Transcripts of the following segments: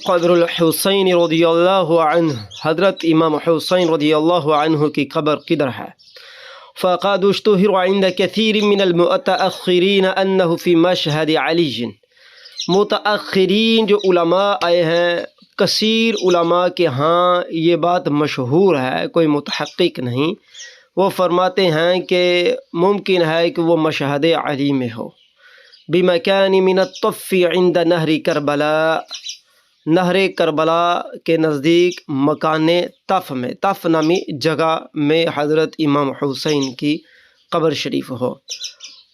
قبر الحسین رضی اللہ عنہ، حضرت امام حسین رضی اللہ عنہ کی قبر کدھر ہے؟ فقد اشتهر عند كثير من المتأخرین انه في مشهد علی، متأخرین جو علماء آئے ہیں، کثیر علماء کے ہاں یہ بات مشہور ہے، کوئی متحقق نہیں، وہ فرماتے ہیں کہ ممکن ہے کہ وہ مشہد علی میں ہو، بمکان من الطف عند نہر کربلا، نہر کربلا کے نزدیک مکان طف میں، طف نامی جگہ میں حضرت امام حسین کی قبر شریف ہو۔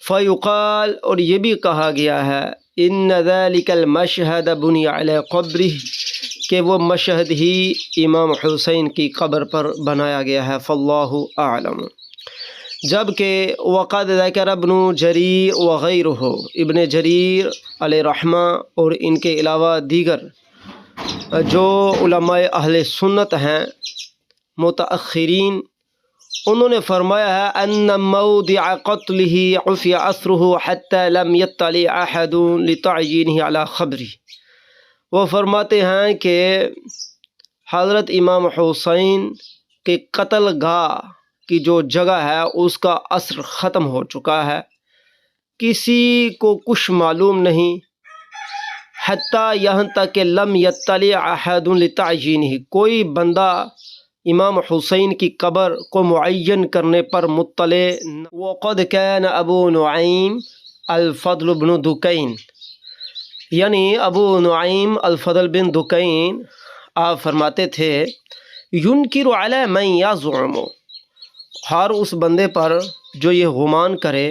فیقال، اور یہ بھی کہا گیا ہے، ان ذلک المشہد بنی علی قبرہ، کہ وہ مشہد ہی امام حسین کی قبر پر بنایا گیا ہے، فاللہ اعلم۔ جبکہ وقد ذکر ابن جریر وغیرہ، ابن جریر علیہ رحمہ اور ان کے علاوہ دیگر جو علماء اہل سنت ہیں متأخرین، انہوں نے فرمایا ہے ان موضع قتلہ عفی اثرہ حتی لم یطلع احد لتعیینہ علی قبرہ، وہ فرماتے ہیں کہ حضرت امام حسین کے قتل گاہ کی جو جگہ ہے اس کا اثر ختم ہو چکا ہے، کسی کو کچھ معلوم نہیں، حتیٰ یہاں تک کہ لم یطلع احد لتعیینہ، کوئی بندہ امام حسین کی قبر کو معین کرنے پر مطلع۔ وقد کان ابو نعیم الفضل بن دکین، یعنی ابو نعیم الفضل بن دکین آپ فرماتے تھے، ینکر علی من یزعم، ہر اس بندے پر جو یہ گمان کرے،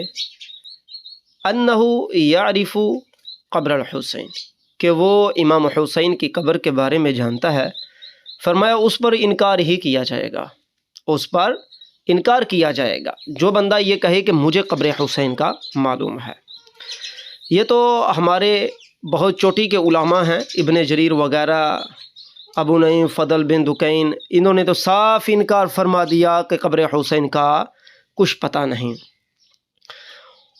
انہ یعرف قبر الحسین، کہ وہ امام حسین کی قبر کے بارے میں جانتا ہے، فرمایا اس پر انکار ہی کیا جائے گا، اس پر انکار کیا جائے گا جو بندہ یہ کہے کہ مجھے قبر حسین کا معلوم ہے۔ یہ تو ہمارے بہت چوٹی کے علماء ہیں، ابن جریر وغیرہ، ابو نعیم فضل بن دکین، انہوں نے تو صاف انکار فرما دیا کہ قبر حسین کا کچھ پتہ نہیں۔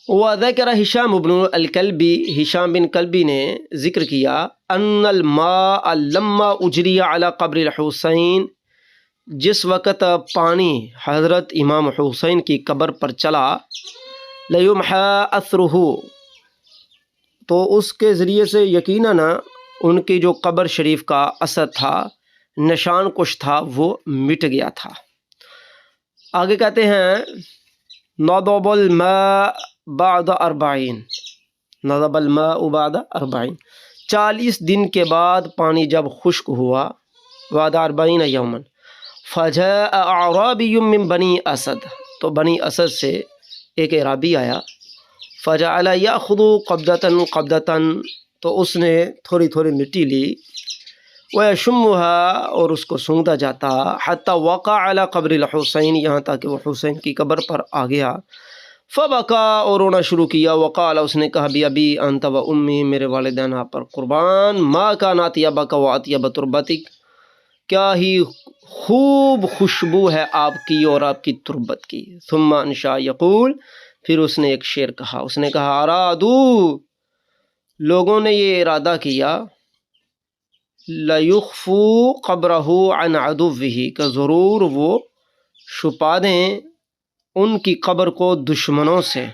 وذکر ہشام بن الکلبی، ہشام بن کلبی نے ذکر کیا، ان الماء لما اجری علی قبر الحسین، جس وقت پانی حضرت امام حسین کی قبر پر چلا، لیمحى اثرہ، تو اس کے ذریعے سے یقیناً ان کی جو قبر شریف کا اثر تھا، نشان کچھ تھا، وہ مٹ گیا تھا۔ آگے کہتے ہیں، نضب الماء بعد 40، نضب الماء بعد 40، 40 دن کے بعد پانی جب خشک ہوا، بعد 40 یوما، فجاء اعرابی من بنی اسد، تو بنی اسد سے ایک اعرابی آیا، فجعل یاخذ قبضۃ قبضۃ، تو اس نے تھوڑی تھوڑی مٹی لی، ویشمها، اور اس کو سونگھتا جاتا، حتی وقع علی قبر الحسین، یہاں تک کہ وہ حسین کی قبر پر آ گیا، فبکا، اور رونا شروع کیا، وقال، اس نے کہا، بی انت و امی، میرے والدین آپ پر قربان، ما کان اطیبک و اطیب تربتک، کیا ہی خوب خوشبو ہے آپ کی اور آپ کی تربت کی۔ ثم انشا یقول، پھر اس نے ایک شعر کہا، اس نے کہا، ارادو، لوگوں نے یہ ارادہ کیا، لیخفوا قبرہ عن عدوہ، کہ ضرور وہ چھپا دیں ان کی قبر کو دشمنوں سے،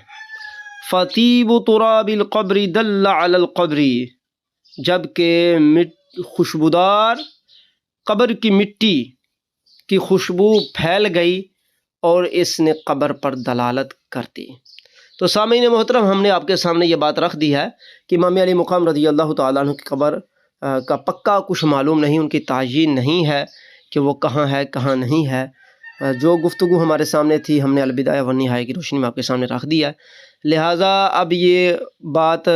فطیب تراب القبر دل علی القبر، جبکہ خوشبودار قبر کی مٹی کی خوشبو پھیل گئی اور اس نے قبر پر دلالت کر دی۔ تو سامعین محترم، ہم نے آپ کے سامنے یہ بات رکھ دی ہے کہ امام علی مقام رضی اللہ تعالیٰ عنہ کی قبر کا پکا کچھ معلوم نہیں، ان کی تعیین نہیں ہے کہ وہ کہاں ہے کہاں نہیں ہے۔ جو گفتگو ہمارے سامنے تھی، ہم نے البدایہ والنہایہ کی روشنی میں آپ کے سامنے رکھ دیا ہے، لہٰذا اب یہ بات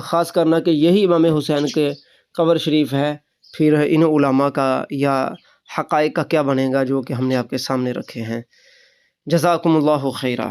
خاص کرنا کہ یہی امام حسین کے قبر شریف ہے، پھر ان علماء کا یا حقائق کا کیا بنے گا جو کہ ہم نے آپ کے سامنے رکھے ہیں۔ جزاکم اللہ خیرہ۔